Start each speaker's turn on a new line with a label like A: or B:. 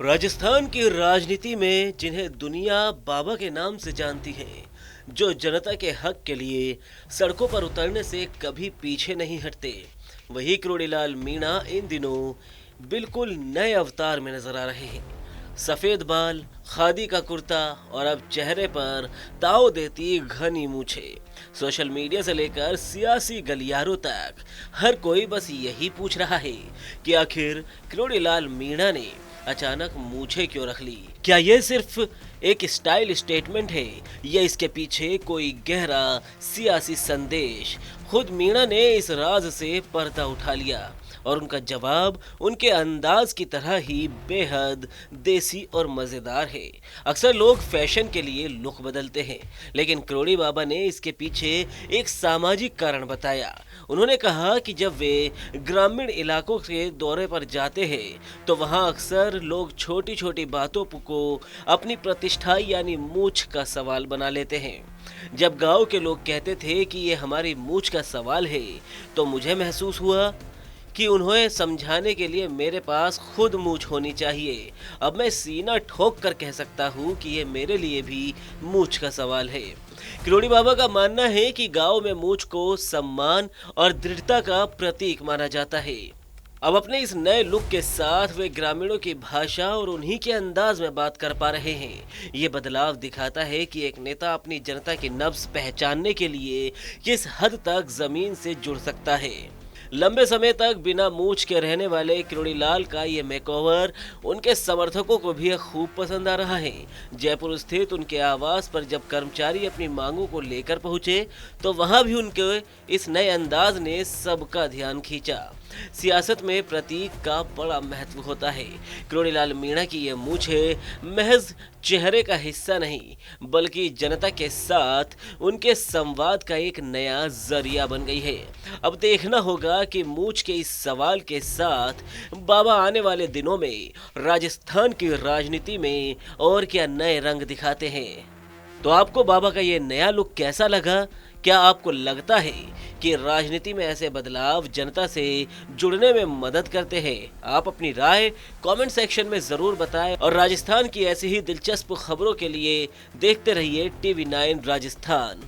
A: राजस्थान की राजनीति में जिन्हें दुनिया बाबा के नाम से जानती है, जो जनता के हक के लिए सड़कों पर उतरने से कभी पीछे नहीं हटते, वही क्रोड़ीलाल मीणा इन दिनों बिल्कुल नए अवतार में नजर आ रहे हैं। सफेद बाल, खादी का कुर्ता और अब चेहरे पर ताव देती घनी मूछें। सोशल मीडिया से लेकर सियासी गलियारों तक हर कोई बस यही पूछ रहा है कि आखिर क्रोड़ीलाल मीणा ने अचानक मूछें क्यों रख ली। क्या यह सिर्फ एक स्टाइल स्टेटमेंट है या इसके पीछे कोई गहरा सियासी संदेश। खुद मीणा ने इस राज से पर्दा उठा लिया और उनका जवाब उनके अंदाज की तरह ही बेहद देसी और मजेदार है। अक्सर लोग फैशन के लिए लुक बदलते हैं, लेकिन क्रोड़ी बाबा ने इसके पीछे एक सामाजिक कारण बताया। उन्होंने कहा कि जब वे ग्रामीण इलाकों के दौरे पर जाते हैं तो वहां अक्सर लोग छोटी छोटी बातों को अपनी प्रतिष्ठा यानी मूछ का सवाल बना लेते हैं। जब गांव के लोग कहते थे कि ये हमारी मूछ का सवाल है, तो मुझे महसूस हुआ कि उन्हें समझाने के लिए मेरे पास खुद मूछ होनी चाहिए। अब मैं सीना ठोक कर कह सकता हूँ कि ये मेरे लिए भी मूछ का सवाल है। क्रोड़ी बाबा का मानना है कि गांव में मूछ को सम्मान और दृढ़ता का प्रतीक माना जाता है। अब अपने इस नए लुक के साथ वे ग्रामीणों की भाषा और उन्हीं के अंदाज में बात कर पा रहे हैं। ये बदलाव दिखाता है कि एक नेता अपनी जनता की नब्ज पहचानने के लिए किस हद तक जमीन से जुड़ सकता है। लंबे समय तक बिना मूछ के रहने वाले क्रोड़ीलाल का ये मेकओवर उनके समर्थकों को भी खूब पसंद आ रहा है। जयपुर स्थित उनके आवास पर जब कर्मचारी अपनी मांगों को लेकर पहुंचे तो वहां भी उनके इस नए अंदाज ने सबका ध्यान खींचा। सियासत में प्रतीक का बड़ा महत्व होता है। क्रोड़ीलाल मीणा की ये मूछें महज चेहरे का हिस्सा नहीं, बल्कि जनता के साथ उनके संवाद का एक नया जरिया बन गई है। अब देखना होगा कि मूछ के इस सवाल के साथ बाबा आने वाले दिनों में राजस्थान की राजनीति में और क्या नए रंग दिखाते हैं। तो आपको बाबा का ये नया लुक कैसा लगा? क्या आपको लगता है कि राजनीति में ऐसे बदलाव जनता से जुड़ने में मदद करते हैं? आप अपनी राय कमेंट सेक्शन में ज़रूर बताएं और राजस्थान की ऐसी ही दिलचस्प खबरों के लिए देखते रहिए TV9 राजस्थान।